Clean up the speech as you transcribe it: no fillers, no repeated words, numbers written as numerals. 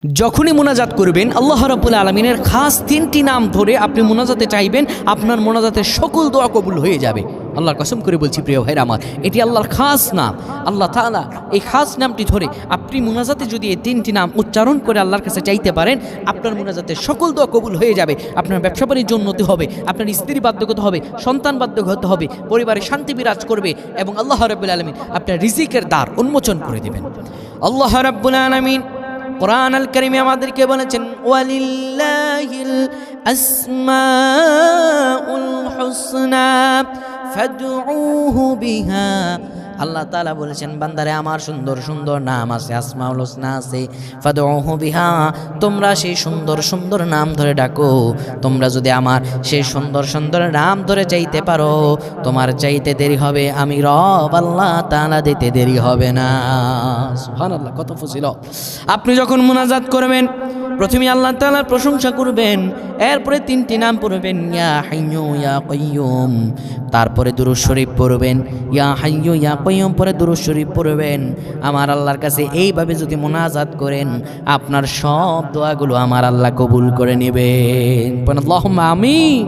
যখনই মোনাজাত করবেন আল্লাহ রাব্বুল আলামিনের খাস তিনটি নাম ধরে আপনি মোনাজাতে চাইবেন, আপনার মোনাজাতের সকল দোয়া কবুল হয়ে যাবে। আল্লাহর কসম করে বলছি প্রিয় ভাইরা আমার, এটি আল্লাহর খাস নাম। আল্লাহ তাআলা এই খাস নামটি ধরে আপনি মোনাজাতে যদি এই তিনটি নাম উচ্চারণ করে আল্লাহর কাছে চাইতে পারেন, আপনার মোনাজাতের সকল দোয়া কবুল হয়ে যাবে। আপনার ব্যবসা বাণিজ্য উন্নতি হবে, আপনার স্ত্রী বাধ্যগত হবে, সন্তান বাধ্যগত হবে, পরিবারে শান্তি বিরাজ করবে এবং আল্লাহ রাব্বুল আলামিন আপনার রিজিকের দ্বার উন্মোচন করে দেবেন। আল্লাহ রাব্বুল আলামিন কুরআন আল কারীমে আমাদেরকে বলেছেন, ওয়ালিল্লাহিল আসমাউল হুসনা ফাদউহু বিহা। আল্লাহ তাআলা বলেছেন, বান্দারে আমার সুন্দর সুন্দর নাম আছে, আসমাউল হুসনা আছে, ফাদউহু বিহা, তোমরা সেই সুন্দর সুন্দর নাম ধরে ডাকো। তোমরা যদি আমার সেই সুন্দর সুন্দর নাম ধরে চাইতে পারো, তোমার চাইতে দেরি হবে, আমি রব আল্লাহ তাআলা দিতে দেরি হবে না। সুবহানাল্লাহ, কত ফজিলত। আপনি যখন মুনাজাত করবেন, প্রথমে আল্লাহ তাআলার প্রশংসা করবেন, এরপরে তিনটি নাম পড়বেন, ইয়া হাইয়্যু ইয়া কাইয়্যুম, তারপরে দুরূদ শরীফ পড়বেন, ইয়া হাইয়্যু ইয়া কাইয়্যুম পরে দুরূদ শরীফ পড়বেন। আমার আল্লাহর কাছে এইভাবে যদি মুনাজাত করেন, আপনার সব দোয়াগুলো আমার আল্লাহ কবুল করে নেবেন। আল্লাহুম্মা আমিন।